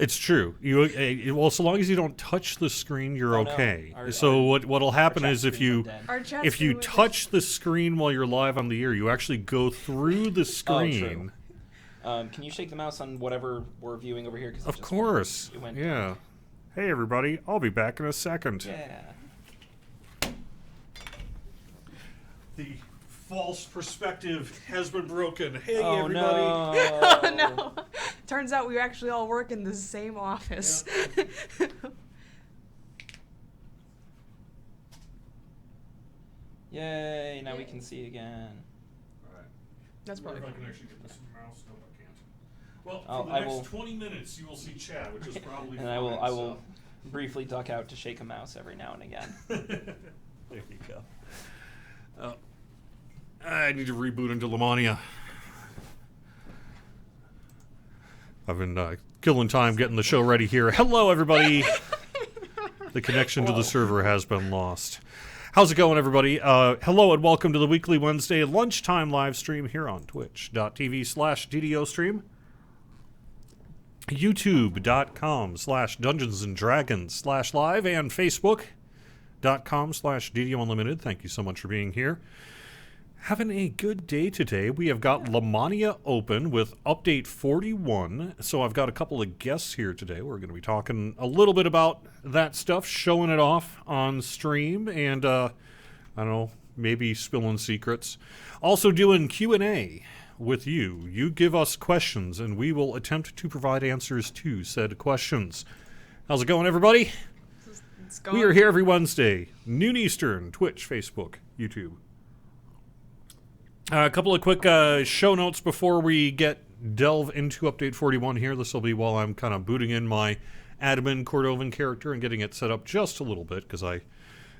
It's true. Well, so long as you don't touch the screen, you're okay. No. So what'll happen is if you touch dead. the screen while you're live on the air, you actually go through the screen. Oh, true. Can you shake the mouse on whatever we're viewing over here? Of course. Yeah. Hey, everybody. I'll be back in a second. Yeah. The false perspective has been broken. Hey, oh, everybody. No. Oh, no. Turns out we actually all work in the same office. Yeah. Yay, now we can see again. All right. That's probably if I fine. can actually get this mouse. No, I can't. Well, Oh, for the next 20 minutes, you will see chat, which is probably and fine. I will briefly duck out to shake a mouse every now and again. There you go. I need to reboot into Lamannia. I've been killing time getting the show ready here. Hello, everybody. The connection to the server has been lost. How's it going, everybody? Hello and welcome to the weekly Wednesday lunchtime live stream here on twitch.tv/DDO stream. YouTube.com/DungeonsandDragons/live and Facebook.com/DDO Unlimited. Thank you so much for being here. Having a good day today. We have got Lamannia open with update 41. So I've got a couple of guests here today. We're going to be talking a little bit about that stuff, showing it off on stream, and I don't know, maybe spilling secrets. Also doing Q&A with you. You give us questions, and we will attempt to provide answers to said questions. How's it going, everybody? It's going. We are here every Wednesday, noon Eastern, Twitch, Facebook, YouTube. A couple of quick show notes before we delve into update 41 here. This will be while I'm kind of booting in my admin Cordovan character and getting it set up just a little bit because I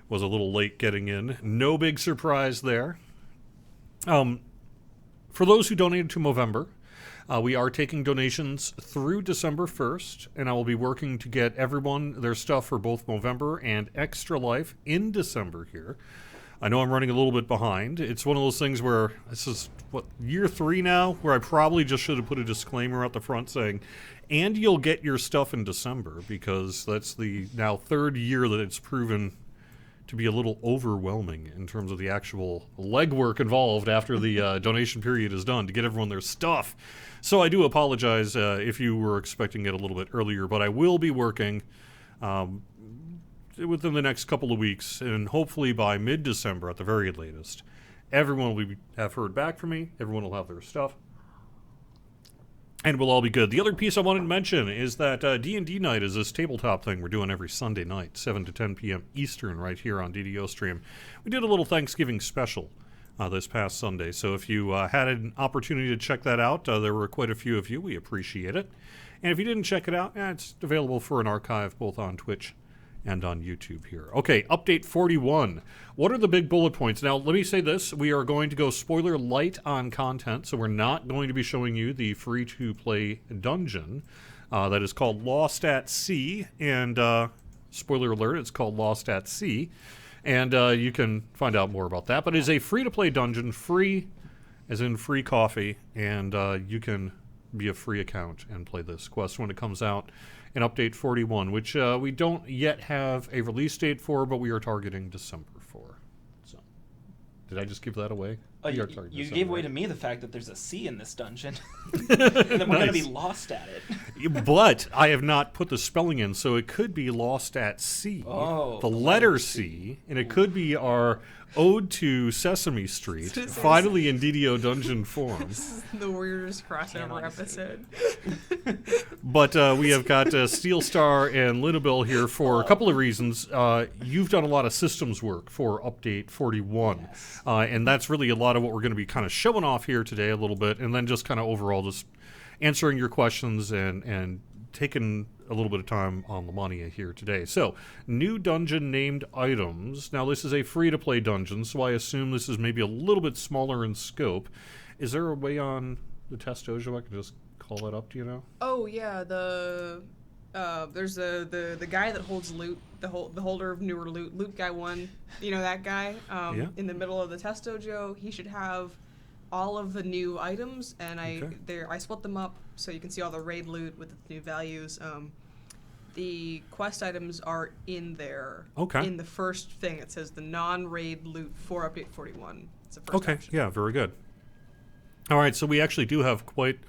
was a little late getting in. No big surprise there. For those who donated to Movember, we are taking donations through December 1st, and I will be working to get everyone their stuff for both Movember and Extra Life in December here. I know I'm running a little bit behind. It's one of those things where this is, year 3 now, where I probably just should have put a disclaimer at the front saying, and you'll get your stuff in December, because that's the now 3rd year that it's proven to be a little overwhelming in terms of the actual legwork involved after the donation period is done to get everyone their stuff. So I do apologize if you were expecting it a little bit earlier, but I will be working within the next couple of weeks, and hopefully by mid-December at the very latest, everyone will have heard back from me, everyone will have their stuff, and we'll all be good. The other piece I wanted to mention is that D&D Night is this tabletop thing we're doing every Sunday night, 7 to 10 p.m. Eastern, right here on DDO Stream. We did a little Thanksgiving special this past Sunday, so if you had an opportunity to check that out, there were quite a few of you. We appreciate it. And if you didn't check it out, it's available for an archive both on Twitch and on YouTube here. Okay, update 41. What are the big bullet points? Now, let me say this. We are going to go spoiler light on content, so we're not going to be showing you the free-to-play dungeon that is called Lost at Sea, and spoiler alert, it's called Lost at Sea, and you can find out more about that. But it is a free-to-play dungeon, free as in free coffee, and you can be a free account and play this quest when it comes out in update 41, which we don't yet have a release date for, but we are targeting December for. So, did I just give that away? You gave away to me the fact that there's a C in this dungeon, and that we're going to be lost at it. But I have not put the spelling in, so it could be Lost at Sea, the letter C, and it could be our Ode to Sesame Street, finally in DDO Dungeon form. This is the weirdest crossover episode. But we have got Steel Star and Linabel here for a couple of reasons. You've done a lot of systems work for Update 41, yes. And that's really a lot of what we're going to be kind of showing off here today a little bit, and then just kind of overall just answering your questions and taking a little bit of time on Lamannia here today. So, new dungeon named items. Now, this is a free-to-play dungeon, so I assume this is maybe a little bit smaller in scope. Is there a way on the test dojo I can just call that up, do you know? Oh, yeah, there's the guy that holds loot, the holder of newer loot guy 1, you know that guy? Yeah. In the middle of the test dojo, he should have all of the new items, and I split them up so you can see all the raid loot with the new values. The quest items are in there. Okay. In the first thing, it says the non-raid loot for update 41. It's the first Okay, option. yeah, very good. All right, so we actually do have quite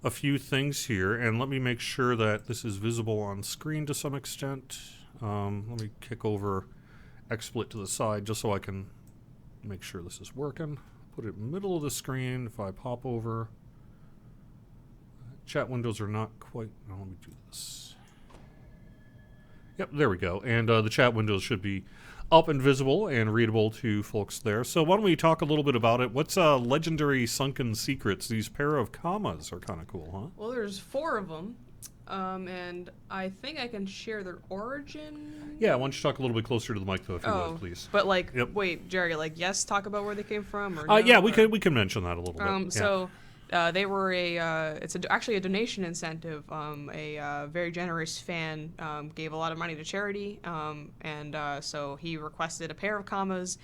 a few things here, and let me make sure that this is visible on screen to some extent. Let me kick over XSplit to the side just so I can make sure this is working. Put it in the middle of the screen. If I pop over, chat windows are not quite. No, let me do this. Yep, there we go. And the chat windows should be up and visible and readable to folks there. So why don't we talk a little bit about it? What's legendary Sunken Secrets? These pair of commas are kind of cool, huh? Well, there's 4 of them, and I think I can share their origin. Yeah, why don't you talk a little bit closer to the mic, though, if you would, please. But like, Yep. wait, Jerry, like, yes, talk about where they came from, or no, yeah, we or- can mention that a little bit. Yeah. So they were actually a donation incentive. A very generous fan gave a lot of money to charity, and so he requested a pair of commas,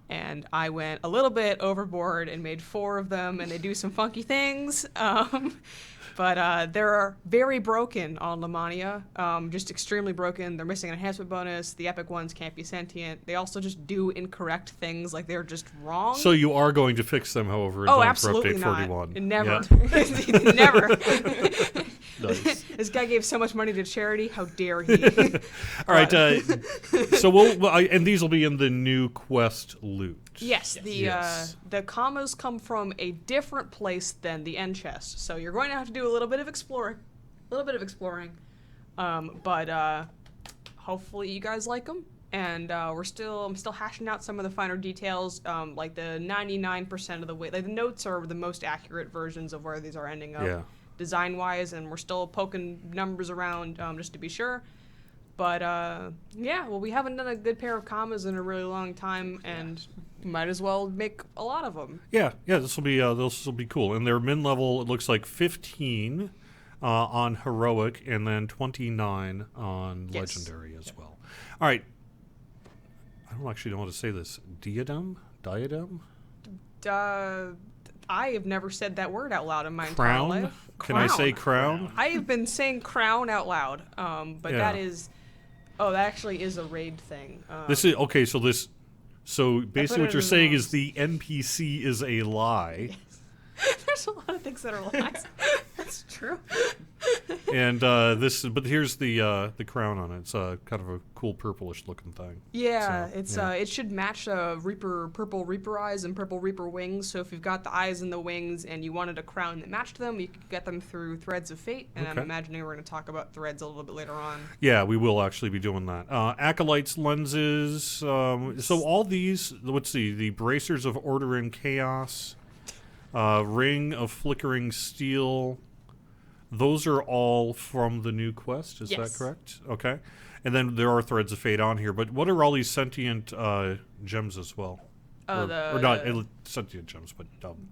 and I went a little bit overboard and made 4 of them, and they do some funky things. But they're very broken on Lamannia, just extremely broken. They're missing an enhancement bonus. The epic ones can't be sentient. They also just do incorrect things, like they're just wrong. So you are going to fix them, however, in Oh, time absolutely for update 41. not. Never. Yeah. Never. Nice. This guy gave so much money to charity. How dare he? All right, so and these will be in the new quest loot. Yes, Yes. the commas come from a different place than the end chest, so you're going to have to do a little bit of exploring, but hopefully you guys like them. And I'm still hashing out some of the finer details, like the 99% of the way. Like the notes are the most accurate versions of where these are ending up, Yeah. design-wise, and we're still poking numbers around just to be sure. But yeah, well, we haven't done a good pair of commas in a really long time, and might as well make a lot of them. Yeah, this will be cool. And their min level, it looks like 15 on heroic, and then 29 on Yes. legendary as well. All right. I don't actually know how to say this. Diadem? I have never said that word out loud in my Crown? entire life. Can I say crown? I have been saying crown out loud, but Yeah. that is... Oh, that actually is a raid thing. This is okay. So basically, what it you're in saying the is the NPC is a lie, There's a lot of things that are lies. That's true. and but here's the crown on it. It's kind of a cool purplish looking thing. Yeah, So, it's yeah. it should match purple Reaper eyes and purple Reaper wings. So if you've got the eyes and the wings and you wanted a crown that matched them, you could get them through Threads of Fate. And I'm Okay. imagining we're going to talk about Threads a little bit later on. Yeah, we will actually be doing that. Acolytes lenses. So all these, let's see, the bracers of order and chaos, ring of flickering steel. Those are all from the new quest. Is Yes. that correct? Okay. And then there are threads of fate on here. But what are all these sentient gems as well? Or not sentient gems, but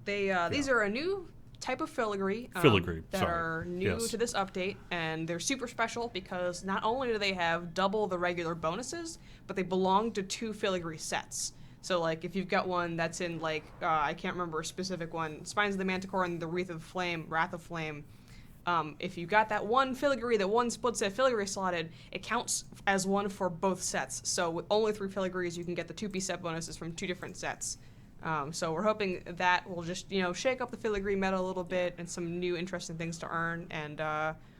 These are a new type of filigree, Filigree, that sorry. are new Yes. to this update, and they're super special because not only do they have double the regular bonuses, but they belong to 2 filigree sets. So, like, if you've got one that's in, like, I can't remember a specific one, Spines of the Manticore and the Wrath of Flame, if you got that one filigree, that one split set filigree slotted, it counts as one for both sets. So with only 3 filigrees, you can get the 2-piece set bonuses from 2 different sets. So we're hoping that will just, shake up the filigree meta a little bit and some new interesting things to earn. And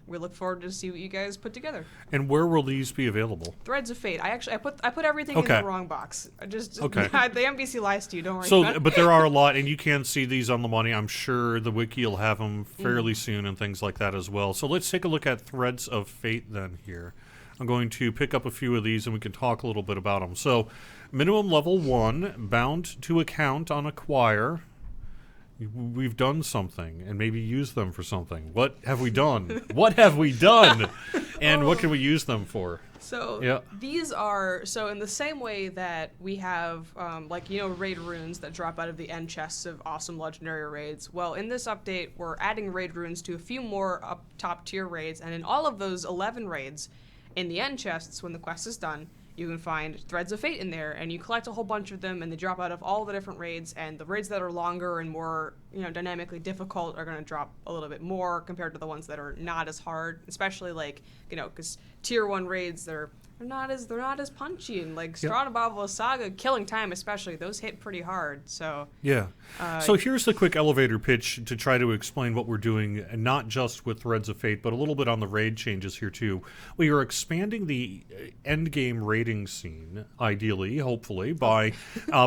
we look forward to see what you guys put together. And where will these be available? Threads of Fate. I put everything in Okay. the wrong box. Okay. The NBC lies to you. Don't worry. So, about it. but there are a lot, and you can see these on Lamannia. I'm sure the wiki will have them fairly soon and things like that as well. So let's take a look at Threads of Fate then here. I'm going to pick up a few of these, and we can talk a little bit about them. So, minimum level 1, bound to account on acquire. We've done something, and maybe use them for something. What have we done? What have we done? And what can we use them for? So Yeah. these are in the same way that we have raid runes that drop out of the end chests of awesome legendary raids. Well, in this update, we're adding raid runes to a few more up top tier raids, and in all of those 11 raids, in the end chests when the quest is done, you can find Threads of Fate in there, and you collect a whole bunch of them, and they drop out of all the different raids, and the raids that are longer and more, dynamically difficult are going to drop a little bit more compared to the ones that are not as hard, especially like, because tier 1 raids, they're not as punchy, and like Strahd Saga, Killing Time especially, those hit pretty hard. So yeah. So here's the quick elevator pitch to try to explain what we're doing, and not just with Threads of Fate, but a little bit on the raid changes here too. We are expanding the end game raiding scene, ideally, hopefully, by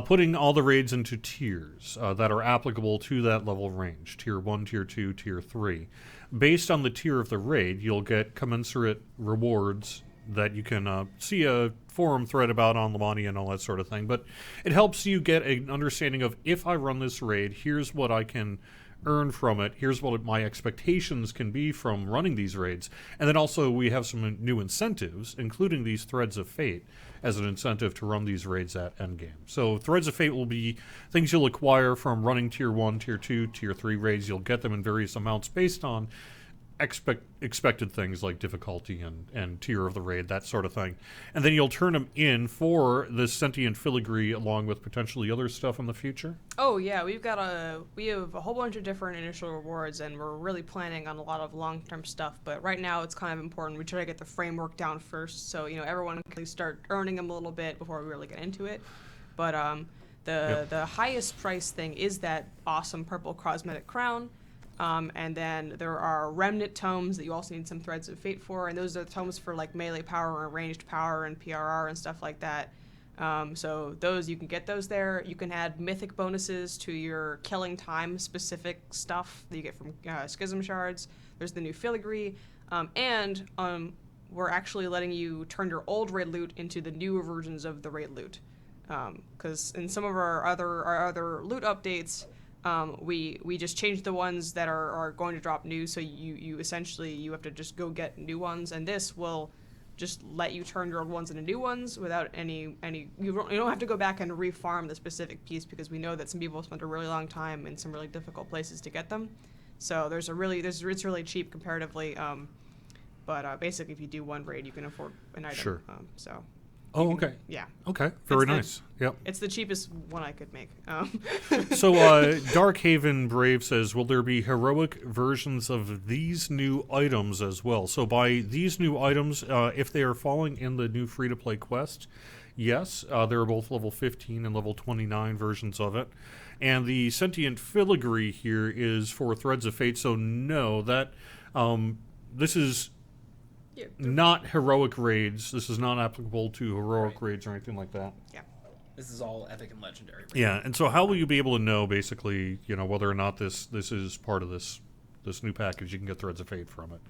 putting all the raids into tiers that are applicable to that level range: tier 1, tier 2, tier 3. Based on the tier of the raid, you'll get commensurate rewards that you can see a forum thread about on Lamannia and all that sort of thing. But it helps you get an understanding of, if I run this raid, here's what I can earn from it. Here's what my expectations can be from running these raids. And then also we have some new incentives, including these Threads of Fate as an incentive to run these raids at endgame. So Threads of Fate will be things you'll acquire from running tier 1, tier 2, tier 3 raids. You'll get them in various amounts based on expected things like difficulty and tier of the raid, that sort of thing. And then you'll turn them in for the sentient filigree along with potentially other stuff in the future? Oh yeah, we have a whole bunch of different initial rewards, and we're really planning on a lot of long-term stuff, but right now it's kind of important we try to get the framework down first, so everyone can start earning them a little bit before we really get into it. But the highest price thing is that awesome purple cosmetic crown. And then there are remnant tomes that you also need some Threads of Fate for, and those are the tomes for like melee power and ranged power and PRR and stuff like that. So those, you can get those there. You can add mythic bonuses to your Killing Time specific stuff that you get from Schism Shards. There's the new filigree, and we're actually letting you turn your old raid loot into the newer versions of the raid loot. Because in some of our other loot updates, we just changed the ones that are going to drop new, so you essentially you have to just go get new ones, and this will just let you turn your old ones into new ones without any you don't have to go back and refarm the specific piece, because we know that some people spent a really long time in some really difficult places to get them. So it's really cheap comparatively, but basically if you do one raid you can afford an item. Sure. So. Oh, okay. Yeah. Okay. Very nice. Yep. It's the cheapest one I could make. So, Darkhaven Brave says, will there be heroic versions of these new items as well? So by these new items, if they are falling in the new free-to-play quest, yes, there are both level 15 and level 29 versions of it. And the sentient filigree here is for Threads of Fate, so no, that this is not heroic raids. This is not applicable to heroic raids or anything like that. Yeah. This is all epic and legendary. Right? Yeah, and so how will you be able to know, basically, whether or not this is part of this new package? You can get Threads of Fate from it.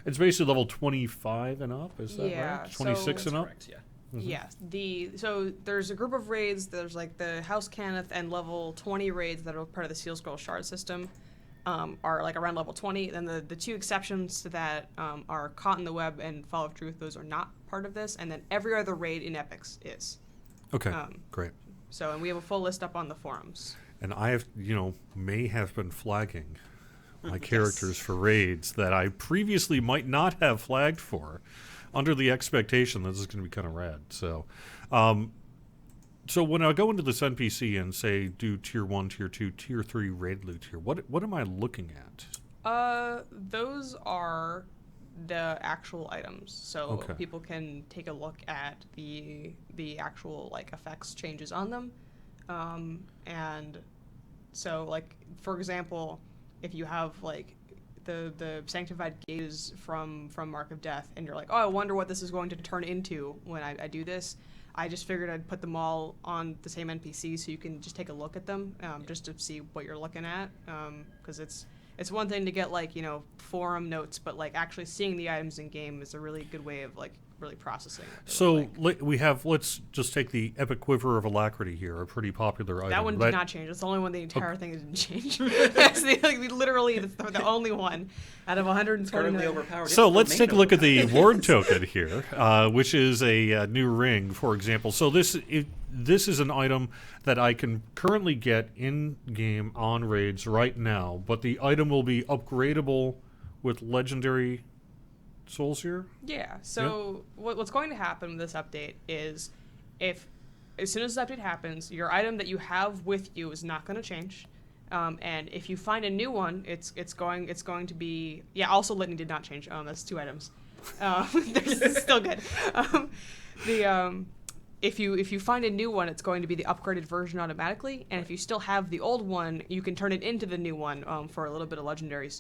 It's basically level 25 and up, is that right? 26 and up? Correct, yeah. Mm-hmm. Yeah. So there's a group of raids. There's like the House Cannith and level 20 raids that are part of the Seal Scroll Shard system. Are like around level 20. Then the two exceptions to that are Caught in the Web and Fall of Truth. Those are not part of this. And then every other raid in Epics is. Okay, great. So, and we have a full list up on the forums. And I have, may have been flagging my characters for raids that I previously might not have flagged for, under the expectation that this is going to be kind of rad. So, so when I go into this NPC and say do tier 1, tier 2, tier 3 raid loot here, what am I looking at? Those are the actual items. So people can take a look at the actual like effects changes on them. And so like, for example, if you have like the Sanctified Gaze from Mark of Death, and you're like, oh, I wonder what this is going to turn into when I do this, I just figured I'd put them all on the same NPC so you can just take a look at them, just to see what you're looking at, because it's one thing to get like forum notes, but like actually seeing the items in game is a really good way of like really processing it. So let's just take the Epic Quiver of Alacrity here, a pretty popular item. That one did not change. It's the only one the entire thing didn't change. That's literally the only one out of 129. Overpowered. So let's take a look at the ward token here, which is a new ring, for example. So this is an item that I can currently get in game on raids right now, but the item will be upgradable with legendary souls here? Yeah, so what's going to happen with this update is as soon as this update happens, your item that you have with you is not going to change. And if you find a new one, it's going to be Also, Litany did not change. That's 2 items. It's still good. If you find a new one, it's going to be the upgraded version automatically. And if you still have the old one, you can turn it into the new one for a little bit of legendary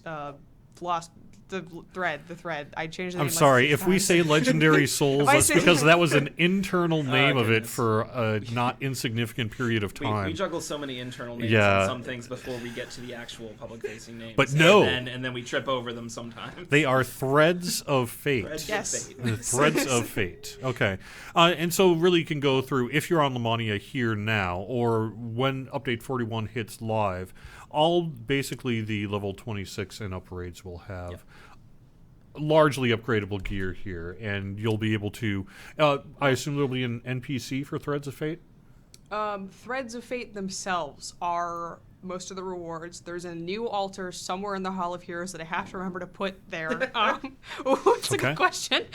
lost. The thread. I changed the name. I'm sorry. Like 6 If we times. say Legendary Souls, I that's say- because that was an internal name of it goodness. for a not insignificant period of time. We juggle so many internal names Yeah. on some things before we get to the actual public-facing names. But no. and then we trip over them sometimes. They are Threads of Fate. Threads of Yes. fate. The Threads of Fate. Okay. And so really you can go through, if you're on Lamannia here now, or when Update 41 hits live, all basically the level 26 and upgrades will have largely upgradable gear here, and you'll be able to, I assume there'll be an NPC for Threads of Fate? Threads of Fate themselves are most of the rewards. There's a new altar somewhere in the Hall of Heroes that I have to remember to put there. It's a Okay. good question.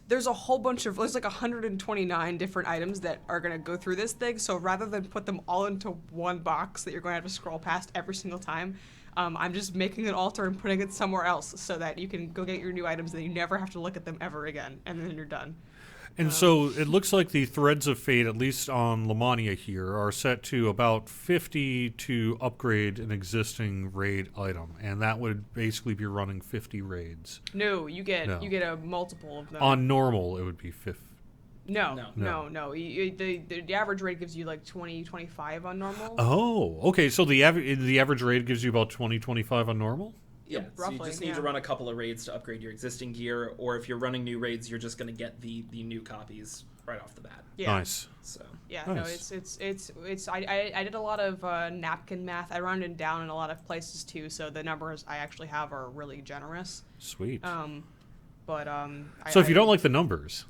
There's a whole bunch of, there's like 129 different items that are going to go through this thing. So rather than put them all into one box that you're going to have to scroll past every single time, I'm just making an altar and putting it somewhere else so that you can go get your new items and you never have to look at them ever again, and then you're done. And so it looks like the Threads of Fate, at least on Lamannia here, are set to about 50 to upgrade an existing raid item, and that would basically be running 50 raids. No, you get No. a multiple of them. On normal, it would be 50. No. The average rate gives you like 20, 25 on normal. Oh, okay. So the average raid gives you about 20, 25 on normal? Yeah, so you roughly, just need to run a couple of raids to upgrade your existing gear, or if you're running new raids, you're just going to get the new copies right off the bat. Yeah. Nice. So Yeah, Nice. no, it's I did a lot of napkin math. I rounded down in a lot of places too, so the numbers I actually have are really generous. Sweet. But So if you don't like the numbers,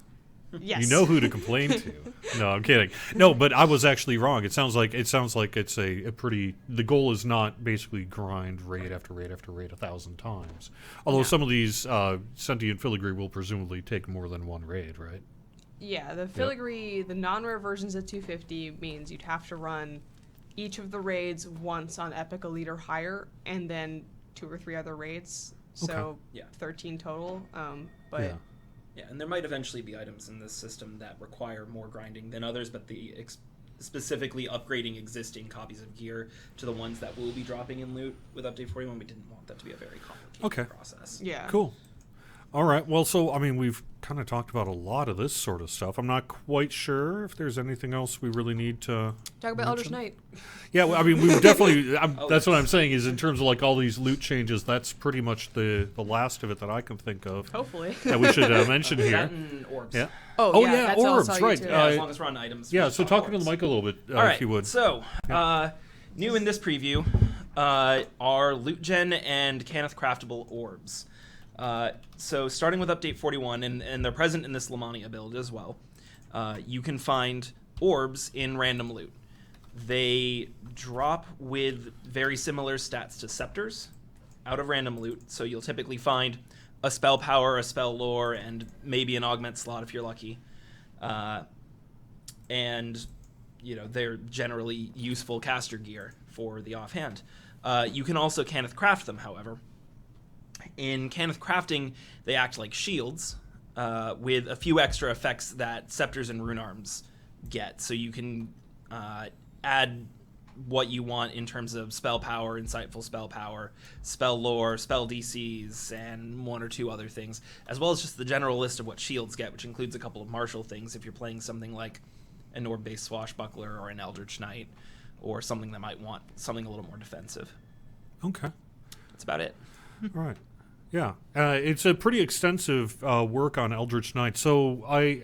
yes. you know who to complain to. No, I'm kidding. No, but I was actually wrong. It sounds like it's a pretty. The goal is not basically grind raid after raid after raid 1,000 times. Although No. some of these sentient filigree will presumably take more than one raid, right? Yeah, the filigree, the non-rare versions at 250 means you'd have to run each of the raids once on Epic Elite or higher, and then 2 or 3 other raids. So Okay. Yeah. 13 total. But Yeah. yeah, and there might eventually be items in this system that require more grinding than others, but specifically upgrading existing copies of gear to the ones that will be dropping in loot with Update 41, we didn't want that to be a very complicated process. yeah. Cool. All right. Well, so I mean, we've kind of talked about a lot of this sort of stuff. I'm not quite sure if there's anything else we really need to Talk about Eldridge mention. Knight. Yeah, well, I mean, we've definitely. Oh, that's what yes. I'm saying is in terms of like all these loot changes. That's pretty much the last of it that I can think of Hopefully. that we should mention here. That and orbs. Yeah. Oh, yeah, that's all orbs, I'll tell you right. too. Yeah, as long as we're on items. Yeah. we'll So talk talking to orbs. the mic a little bit, All right, if you would. So, new in this preview are Loot Gen and Cannith Craftable orbs. So starting with Update 41, and they're present in this Lamannia build as well, you can find orbs in random loot. They drop with very similar stats to scepters out of random loot, so you'll typically find a spell power, a spell lore, and maybe an augment slot if you're lucky. And they're generally useful caster gear for the offhand. You can also Cannith craft them, however. In Cannith crafting, they act like shields with a few extra effects that scepters and rune arms get. So you can add what you want in terms of spell power, insightful spell power, spell lore, spell DCs, and 1 or 2 other things, as well as just the general list of what shields get, which includes a couple of martial things if you're playing something like an orb-based swashbuckler or an Eldritch Knight, or something that might want something a little more defensive. Okay. That's about it. All right. Yeah. It's a pretty extensive work on Eldritch Knight. So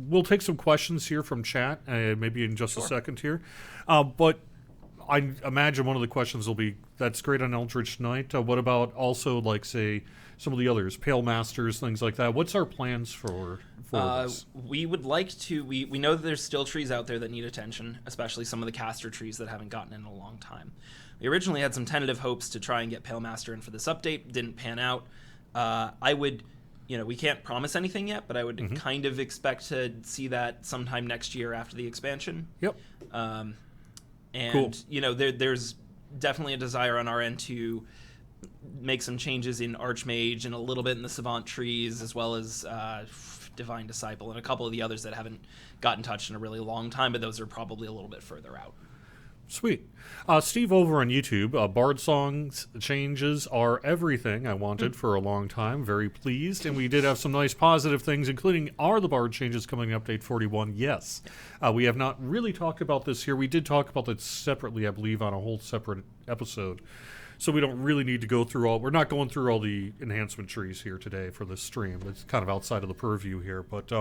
we'll take some questions here from chat, maybe in just a second here. But I imagine one of the questions will be, that's great on Eldritch Knight. What about also, like, say, some of the others, Pale Masters, things like that? What's our plans for this? We would like to... We know that there's still trees out there that need attention, especially some of the caster trees that haven't gotten in a long time. We originally had some tentative hopes to try and get Pale Master in for this update. Didn't pan out. I would... we can't promise anything yet, but I would kind of expect to see that sometime next year after the expansion. Yep. And Cool. you know, there's definitely a desire on our end to make some changes in Archmage and a little bit in the Savant trees, as well as Divine Disciple and a couple of the others that haven't gotten touched in a really long time, but those are probably a little bit further out. Sweet. Steve over on YouTube, Bard Songs changes are everything I wanted for a long time. Very pleased. And we did have some nice positive things, including are the Bard changes coming in Update 41? Yes. We have not really talked about this here. We did talk about it separately, I believe, on a whole separate episode. So we don't really need to go through all... We're not going through all the enhancement trees here today for this stream. It's kind of outside of the purview here. But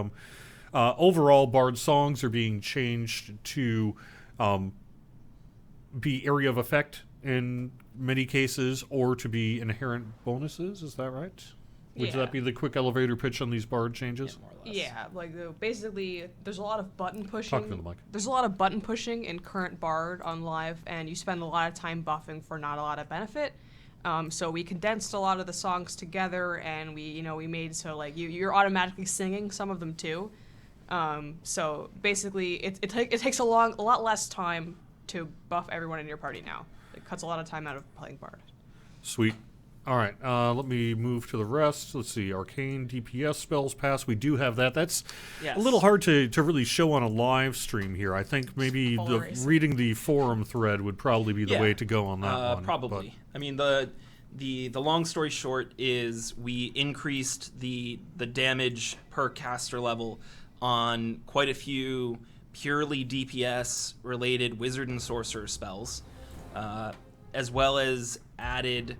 overall, Bard Songs are being changed to... be area of effect in many cases, or to be inherent bonuses. Is that right? Would Yeah. that be the quick elevator pitch on these Bard changes? More or less. Yeah, like basically, there's a lot of button Talk pushing. to the mic. There's a lot of button pushing in current Bard on live, and you spend a lot of time buffing for not a lot of benefit. So we condensed a lot of the songs together, and we made so like you're automatically singing some of them too. So basically, it takes a lot less time to buff everyone in your party now. It cuts a lot of time out of playing Bard. Sweet. All right, let me move to the rest. Let's see, Arcane DPS spells pass. We do have that. That's Yes. a little hard to really show on a live stream here. I think maybe reading the forum thread would probably be the way to go on that one. Probably. I mean, the long story short is we increased the damage per caster level on quite a few purely DPS related wizard and sorcerer spells, as well as added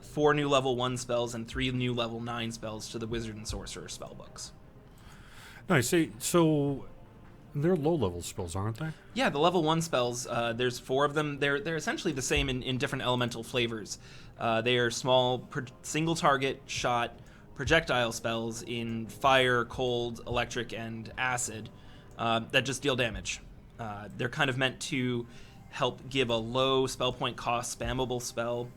4 new level 1 spells and 3 new level 9 spells to the wizard and sorcerer spell books. Nice. So they're low-level spells, aren't they? Yeah, the level 1 spells, there's 4 of them. They're essentially the same in different elemental flavors. They are small single target shot projectile spells in fire, cold, electric, and acid that just deal damage. They're kind of meant to help give a low spell point cost spammable spell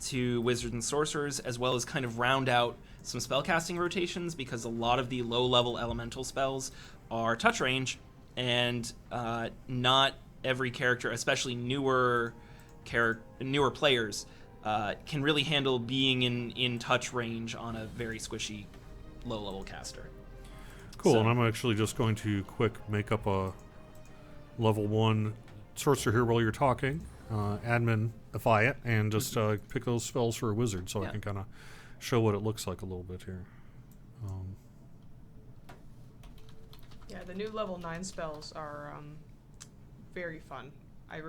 to wizards and sorcerers, as well as kind of round out some spellcasting rotations, because a lot of the low-level elemental spells are touch range, and not every character, especially newer players, can really handle being in touch range on a very squishy low-level caster. Cool, So- and I'm actually just going to quick make up a level 1 sorcerer here while you're talking. Adminify it, and just pick those spells for a wizard so I Yeah. can kind of show what it looks like a little bit here. Yeah, the new level 9 spells are very fun. I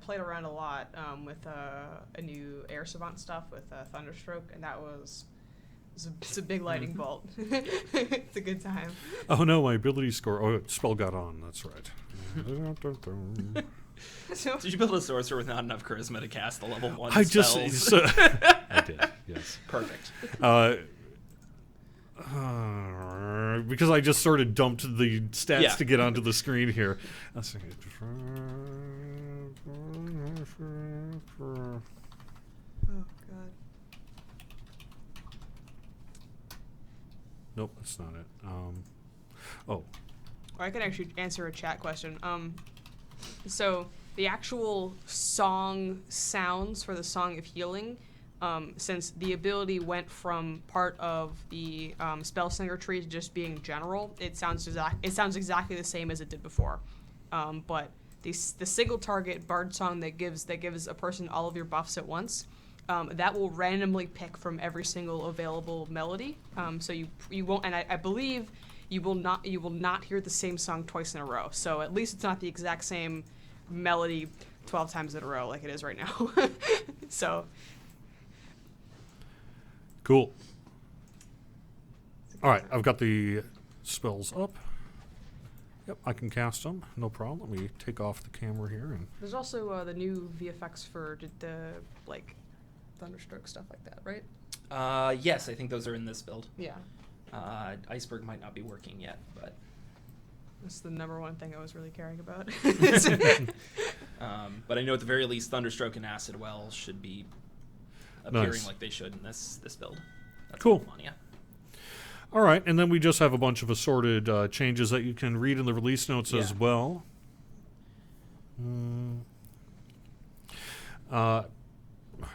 played around a lot with a new Air Savant stuff with Thunderstroke, and it's a big lightning bolt. It's a good time. Oh no, my ability score. Oh, spell got on. That's right. So, Did you build a sorcerer with not enough charisma to cast the level 1 I spells? I did. Yes. Perfect. Because I just sort of dumped the stats Yeah. to get onto the screen here. Let's see. oh god. Nope, that's not it. Or I can actually answer a chat question. So the actual song sounds for the Song of Healing, since the ability went from part of the spell singer tree to just being general, it sounds exactly the same as it did before. But the single target bard song that gives a person all of your buffs at once, that will randomly pick from every single available melody. So you won't, and I believe you will not hear the same song twice in a row. So at least it's not the exact same melody 12 times in a row like it is right now. So Cool. All right, I've got the spells up. Yep, I can cast them. No problem. Let me take off the camera here. And there's also the new VFX for the like Thunderstroke stuff like that, right? Yes, I think those are in this build. Yeah. Iceberg might not be working yet, but That's the number one thing I was really caring about. but I know at the very least Thunderstroke and Acid Well should be appearing Nice. like they should in this build. That's Cool. Lamannia. all right, and then we just have a bunch of assorted changes that you can read in the release notes as Yeah. well. I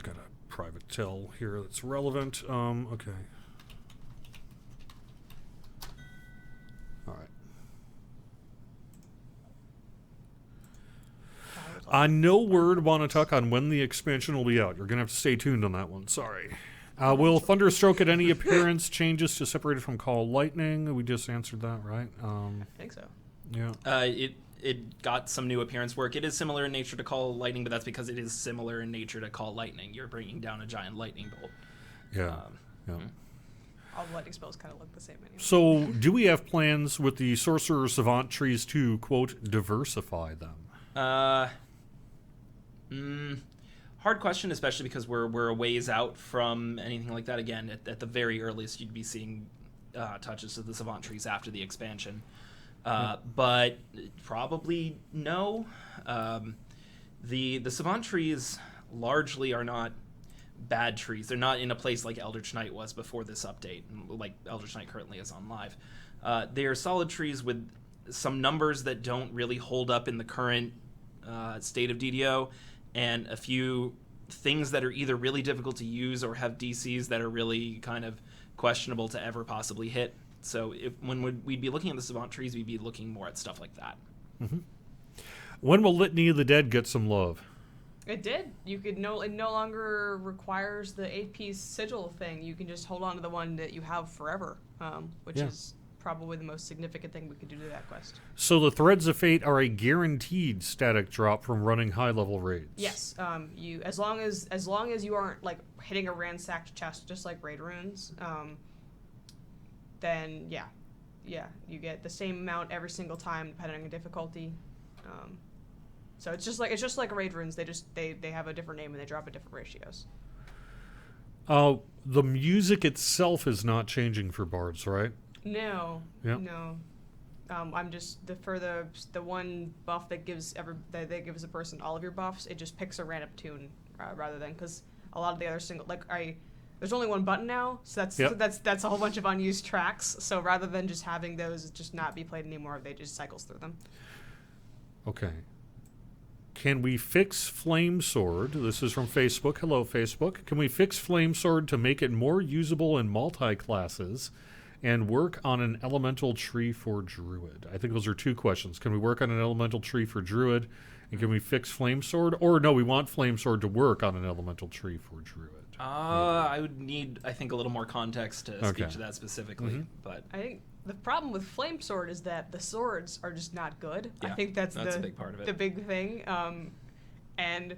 got a private tell here that's relevant. Okay. All right. No word, Wanatuck, on when the expansion will be out. You're going to have to stay tuned on that one. Sorry. Will Thunderstroke at any appearance changes to separate it from Call Lightning? We just answered that, right? I think so. Yeah. It got some new appearance work. It is similar in nature to Call Lightning, but that's because it is similar in nature to Call Lightning. You're bringing down a giant lightning bolt. Yeah. Yeah. All the lightning spells kind of look the same anyway. So, do we have plans with the Sorcerer Savant trees to, quote, diversify them? Hard question, especially because we're a ways out from anything like that. Again, at the very earliest, you'd be seeing touches of the Savant trees after the expansion. But probably no. The Savant trees largely are not bad trees. They're not in a place like Eldritch Knight was before this update, like Eldritch Knight currently is on live. They are solid trees with some numbers that don't really hold up in the current state of DDO, and a few things that are either really difficult to use or have DCs that are really kind of questionable to ever possibly hit. So when we'd be looking at the Savant trees, we'd be looking more at stuff like that. Mm-hmm. When will Litany of the Dead get some love? It did. It no longer requires the 8-piece sigil thing. You can just hold on to the one that you have forever, which is probably the most significant thing we could do to that quest. So the Threads of Fate are a guaranteed static drop from running high-level raids. Yes. You as long as you aren't like hitting a ransacked chest just like raid runes, then yeah, you get the same amount every single time depending on the difficulty. So it's just like raid runes. They have a different name and they drop at different ratios. The music itself is not changing for bards, right? No. Yep. No. I'm just the one buff that gives a person all of your buffs. It just picks a random tune rather than, because a lot of the other there's only one button now, so that's a whole bunch of unused tracks. So rather than just having those just not be played anymore, they just cycles through them. Okay. Can we fix Flame Sword? This is from Facebook. Hello, Facebook. Can we fix Flame Sword to make it more usable in multi-classes and work on an elemental tree for Druid? I think those are two questions. Can we work on an elemental tree for Druid? And can we fix Flame Sword? Or no, we want Flame Sword to work on an elemental tree for Druid. I would need, I think, a little more context to speak to that specifically. Mm-hmm. But I think the problem with Flame Sword is that the swords are just not good. Yeah, I think that's a big part of it. The big thing. And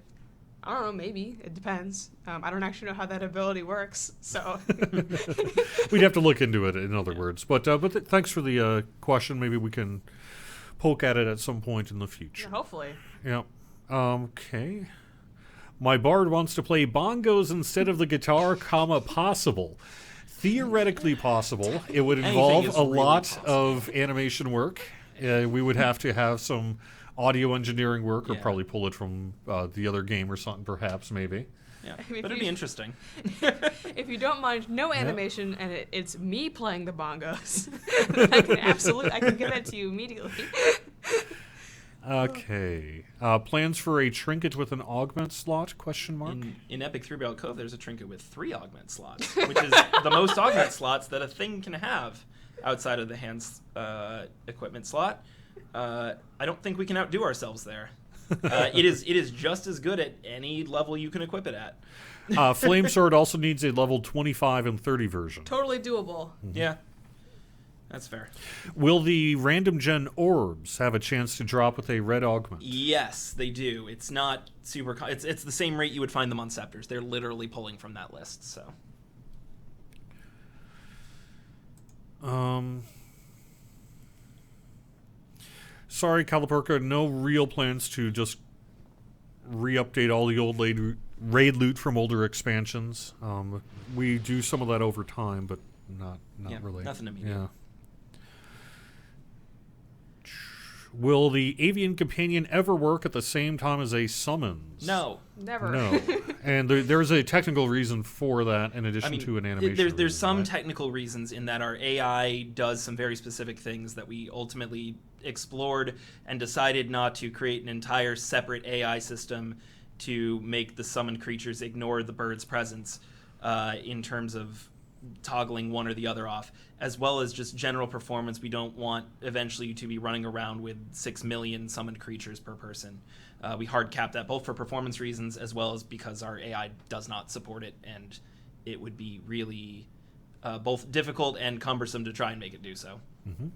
I don't know, maybe. It depends. I don't actually know how that ability works, so... We'd have to look into it, in other words. But thanks for the question. Maybe we can poke at it at some point in the future. Yeah, hopefully. Yeah. Okay. My bard wants to play bongos instead of the guitar, possible. Theoretically possible. It would involve a lot of animation work. We would have to have some audio engineering work, or probably pull it from the other game or something, perhaps, maybe. Yeah, but it'd be interesting. If you don't mind, no animation, and it's me playing the bongos. I can give that to you immediately. Okay. Plans for a trinket with an augment slot? ? In Epic 3-Barrel Cove, there's a trinket with 3 augment slots, which is the most augment slots that a thing can have outside of the hands equipment slot. I don't think we can outdo ourselves there. It is just as good at any level you can equip it at. Flame Sword also needs a level 25 and 30 version. Totally doable. Mm-hmm. Yeah. That's fair. Will the random gen orbs have a chance to drop with a red augment? Yes, they do. It's not super... It's the same rate you would find them on scepters. They're literally pulling from that list, so... Sorry, Caliperca, no real plans to just re-update all the old raid loot from older expansions. We do some of that over time, but not really. Nothing immediate. Yeah. Will the Avian Companion ever work at the same time as a summons? No. Never. No. And there's a technical reason for that in addition to an animation. There's some technical reasons in that our AI does some very specific things that we ultimately explored and decided not to create an entire separate AI system to make the summoned creatures ignore the bird's presence in terms of toggling one or the other off, as well as just general performance. We don't want eventually to be running around with 6 million summoned creatures per person. We hard cap that both for performance reasons as well as because our AI does not support it, and it would be really both difficult and cumbersome to try and make it do so. Mm-hmm.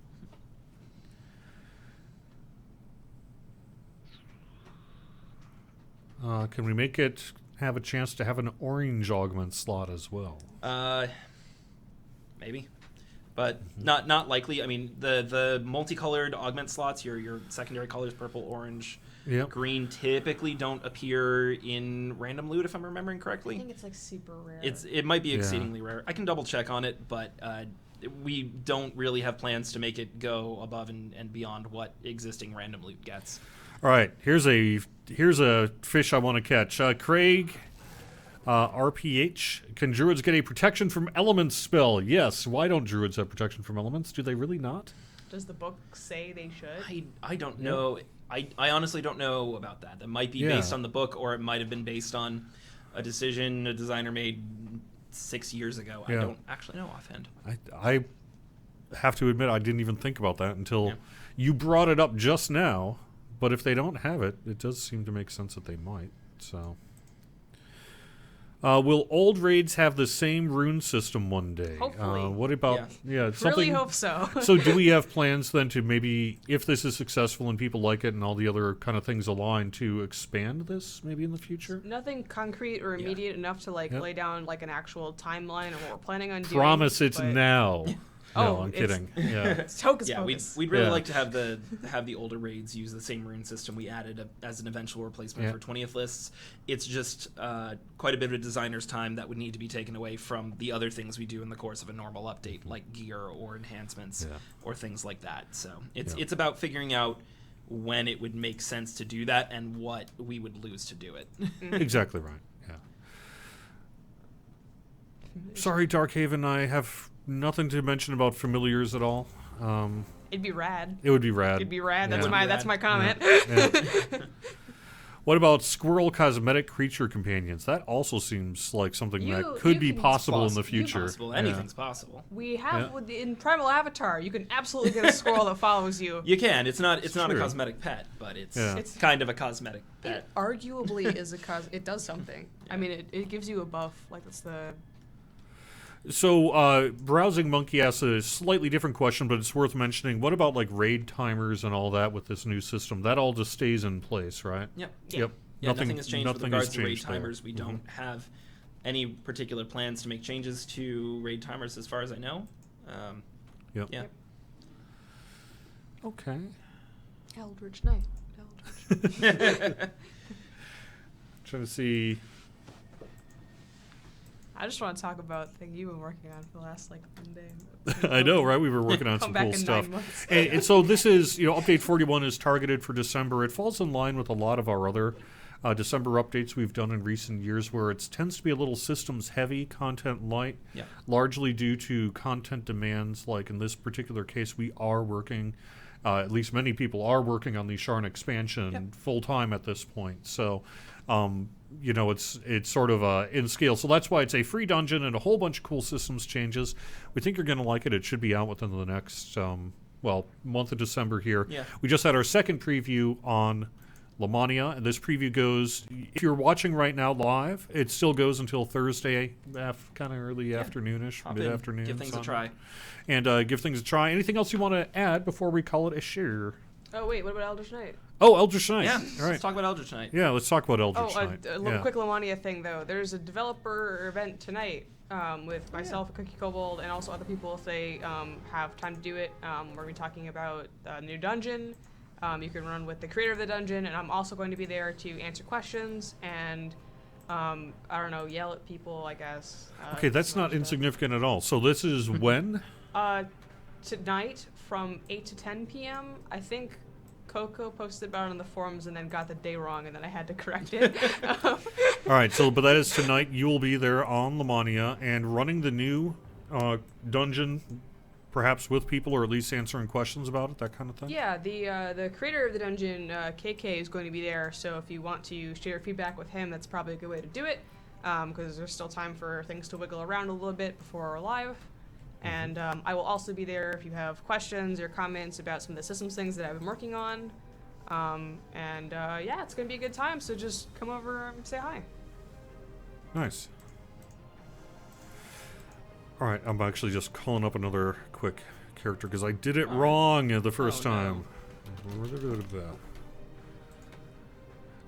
Can we make it have a chance to have an orange augment slot as well? Maybe, but not likely. I mean, the multicolored augment slots, your secondary colors, purple, orange, Yep. green, typically don't appear in random loot, if I'm remembering I correctly. think it's like super rare. It might be Yeah. exceedingly rare. I can double check on it, but we don't really have plans to make it go above and beyond what existing random loot gets. All right, here's a fish I want to catch. Craig, RPH, can druids get a protection from elements spell? Yes. Why don't druids have protection from elements? Do they really not? Does the book say they should? I don't know. I honestly don't know about that. That might be Yeah. based on the book, or it might have been based on a decision a designer made 6 years ago. Yeah. I don't actually know offhand. I have to admit I didn't even think about that until Yeah. you brought it up just now. But if they don't have it, it does seem to make sense that they might. So, will old raids have the same rune system one day? Hopefully. What about something? Really hope so. So do we have plans then to maybe, if this is successful and people like it and all the other kind of things align, to expand this maybe in the future? Nothing concrete or immediate enough to like Yep. lay down like an actual timeline of what we're planning on doing. Promise it's but now. No, Oh, I'm it's- kidding. Yeah. It's hocus Yeah, pocus. we'd really Yeah. like to have the older raids use the same rune system we added as an eventual replacement Yeah. for 20th lists. It's just quite a bit of a designer's time that would need to be taken away from the other things we do in the course of a normal update, like gear or enhancements Yeah. or things like that. So it's Yeah. it's about figuring out when it would make sense to do that and what we would lose to do it. Exactly right. Yeah. Sorry, Darkhaven, I have nothing to mention about familiars at all. It'd be rad. It would be rad. It'd be rad. That's Yeah. my that's my comment. Yeah. What about squirrel cosmetic creature companions? That also seems like something that could you be can- possible in the Possible. future. Possible. Yeah. Anything's possible. We have Yeah. in Primal Avatar, you can absolutely get a squirrel that follows you. You can. It's not a true. cosmetic pet, but it's Yeah. it's kind of a cosmetic pet. It arguably is a it does something. I mean, it gives you a buff. Like it's the So, Browsing Monkey asks a slightly different question, but it's worth mentioning. What about like raid timers and all that with this new system? That all just stays in place, right? Yep. Yep. Yeah, nothing has changed with nothing regards has to raid changed there. timers. We don't have any particular plans to make changes to raid timers as far as I know. Yep. Yeah. Okay. Eldridge Knight. Eldridge. Trying to see. I just want to talk about the thing you've been working on for the last like 1 day. I know, right? We were working on Come some back cool in stuff. 9 months. And so this is, update 41 is targeted for December. It falls in line with a lot of our other December updates we've done in recent years, where it tends to be a little systems heavy, content light, Yeah. largely due to content demands. Like in this particular case, we are working, at least many people are working on the Sharn expansion full time at this point. So, it's sort of in scale. So that's why it's a free dungeon and a whole bunch of cool systems changes. We think you're going to like it. It should be out within the next, month of December here. Yeah. We just had our second preview on Lamannia, and this preview goes, if you're watching right now live, it still goes until Thursday, kind of early afternoonish, Hop in, mid-afternoon. give things a something. try. And give things a try. Anything else you want to add before we call it a share? Oh wait, what about Eldritch Knight? Oh, Eldritch Knight. Yeah. All right. Let's talk about Eldridge tonight. Yeah, let's talk about Oh, Eldritch Knight. a Yeah. quick Lamannia thing though. There's a developer event tonight with myself, Cookie Kobold, and also other people if they have time to do it. We're going to be talking about a new dungeon. You can run with the creator of the dungeon, and I'm also going to be there to answer questions and yell at people, I guess. Okay, that's not insignificant at all. So this is when? Tonight from 8 to 10 p.m. I think Coco posted about it on the forums and then got the day wrong, and then I had to correct it. All right, but that is tonight. You will be there on Lamannia and running the new dungeon perhaps with people, or at least answering questions about it, that kind of thing? Yeah, the creator of the dungeon, KK, is going to be there. So if you want to share feedback with him, that's probably a good way to do it, because there's still time for things to wiggle around a little bit before we're live. And I will also be there if you have questions or comments about some of the systems things that I've been working on. Yeah, it's going to be a good time, so just come over and say hi. Nice. All right, I'm actually just calling up another quick character because I did it wrong the first time.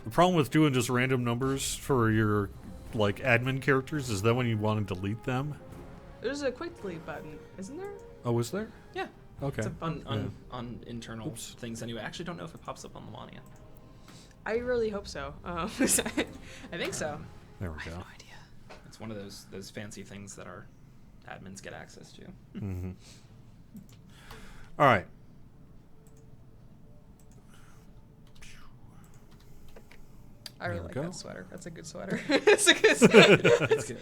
The problem with doing just random numbers for your like admin characters is that when you want to delete them. There's a quick delete button, isn't there? Oh, is there? Yeah. Okay. It's on internal things anyway. I actually don't know if it pops up on Lamannia. I really hope so. I think so. There we I go. have no idea. It's one of those fancy things that our admins get access to. Mm-hmm. All right. I really There we like go. that sweater. That's a good sweater. It's a good sweater. It's good.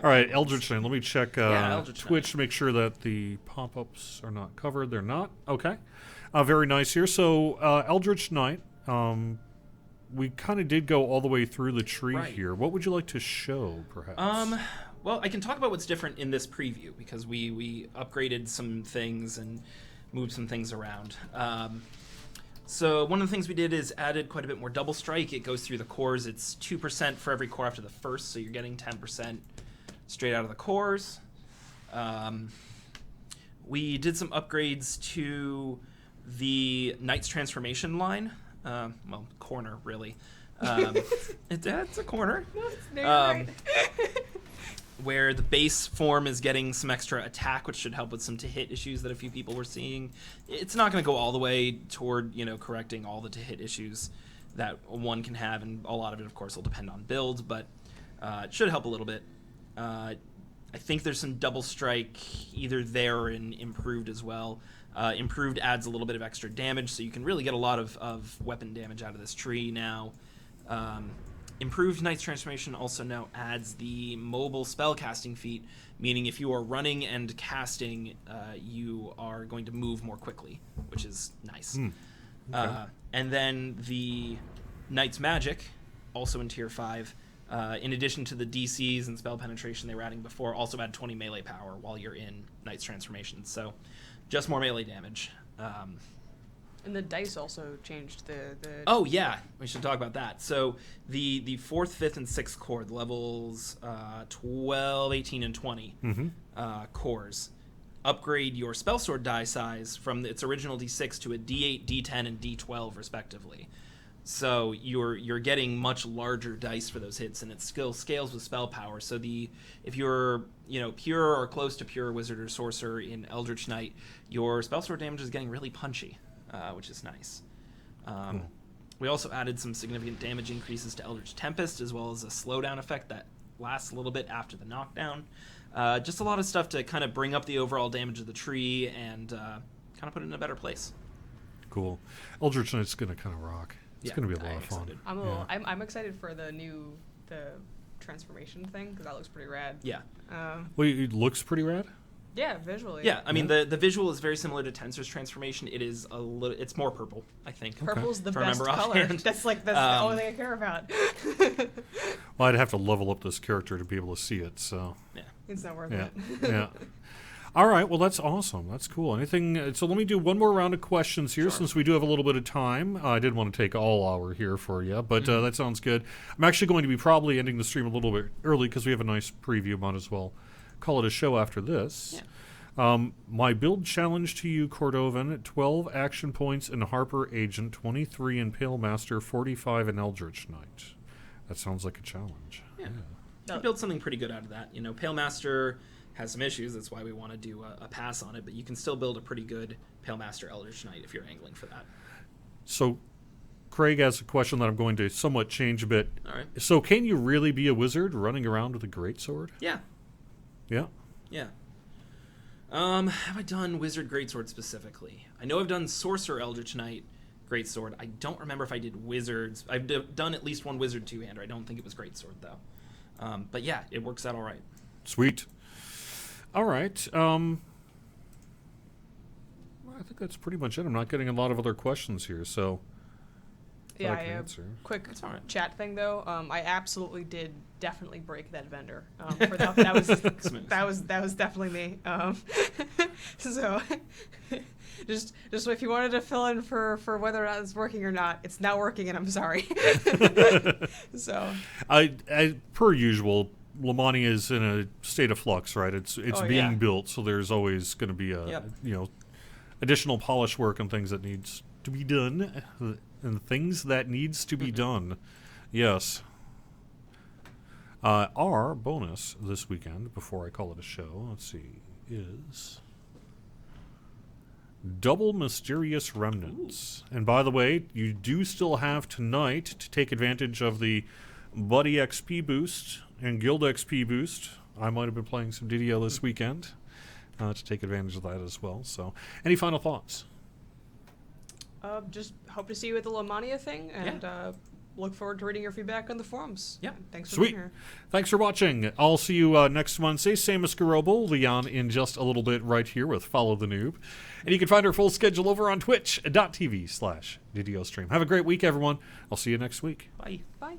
All right, Eldridge Knight. Let me check Eldridge Twitch Knight. to make sure that the pop-ups are not covered. They're not. Okay. Very nice here. So, Eldridge Knight, we kind of did go all the way through the tree Right. here. What would you like to show, perhaps? Well, I can talk about what's different in this preview because we upgraded some things and moved some things around. So one of the things we did is added quite a bit more double strike. It goes through the cores. It's 2% for every core after the first, so you're getting 10% straight out of the cores. We did some upgrades to the Knight's Transformation line. Well, corner, really. It's a corner. No, you're right. Where the base form is getting some extra attack, which should help with some to-hit issues that a few people were seeing. It's not going to go all the way toward, correcting all the to-hit issues that one can have, and a lot of it, of course, will depend on build, but it should help a little bit. I think there's some double strike either there or in improved as well. Improved adds a little bit of extra damage, so you can really get a lot of weapon damage out of this tree now. Improved Knight's Transformation also now adds the mobile spellcasting feat, meaning if you are running and casting, you are going to move more quickly, which is nice. Okay. And then the Knight's Magic, also in Tier 5, in addition to the DCs and spell penetration they were adding before, also add 20 melee power while you're in Knight's Transformation. So just more melee damage. And the dice also changed the Oh yeah, we should talk about that. So the 4th, 5th, and 6th core, the levels 12, 18, and 20 cores, upgrade your spellsword die size from its original D6 to a D8, D10, and D12 respectively. So you're getting much larger dice for those hits, and it still scales with spell power. So if you're pure or close to pure wizard or sorcerer in Eldritch Knight, your spellsword damage is getting really punchy. Which is nice. We also added some significant damage increases to Eldritch Tempest, as well as a slowdown effect that lasts a little bit after the knockdown. Just a lot of stuff to kind of bring up the overall damage of the tree and kind of put it in a better place. Cool. Eldritch Knight's going to kind of rock. It's going to be a lot of fun. Excited. I'm excited for the transformation thing because that looks pretty rad. Yeah. Well, it looks pretty rad. Yeah, visually. Yeah, I mean the visual is very similar to Tensor's transformation. It is it's more purple, I think. Purple's the If I best remember color. offhand. That's the only thing I care about. Well, I'd have to level up this character to be able to see it, so. Yeah. It's not worth Yeah. it. Yeah. All right. Well, that's awesome. That's cool. Anything? So let me do one more round of questions here, Sure. since we do have a little bit of time. I didn't want to take all hour here for you, but that sounds good. I'm actually going to be probably ending the stream a little bit early because we have a nice preview. Might as well call it a show after this. Yeah. My build challenge to you, Cordovan: 12 action points in Harper Agent, 23 in Pale Master, 45 in Eldritch Knight. That sounds like a challenge. Yeah. You build something pretty good out of that. Pale Master has some issues. That's why we want to do a pass on it. But you can still build a pretty good Pale Master Eldritch Knight if you're angling for that. So, Craig has a question that I'm going to somewhat change a bit. All right. So, can you really be a wizard running around with a greatsword? Yeah. Yeah. Yeah. Have I done Wizard Greatsword specifically? I know I've done Sorcerer Eldritch Knight Greatsword. I don't remember if I did Wizards. I've done at least one Wizard two-hander. I don't think it was Greatsword, though. But yeah, it works out all right. Sweet. All right. I think that's pretty much it. I'm not getting a lot of other questions here, so Yeah, I can I answer. quick all right. chat thing though. I absolutely did definitely break that vendor. For that was definitely me. So just if you wanted to fill in for whether or not it's working or not, it's not working, and I'm sorry. So I per usual, Lamannia is in a state of flux, right? It's Oh, being yeah. built, so there's always going to be Yep. additional polish work and things that needs to be done, and things that needs to be done. Yes. Our bonus this weekend, before I call it a show, let's see, is Double Mysterious Remnants. And by the way, you do still have tonight to take advantage of the Buddy XP boost and Guild XP boost. I might have been playing some DDO this weekend to take advantage of that as well. So, any final thoughts? just hope to see you at the Lamannia thing, and look forward to reading your feedback on the forums. Yeah. Thanks for Sweet. being here. Thanks for watching. I'll see you next Wednesday. Same as Garobo, Leon in just a little bit right here with Follow the Noob. And you can find our full schedule over on twitch.tv/DDO stream. Have a great week, everyone. I'll see you next week. Bye. Bye.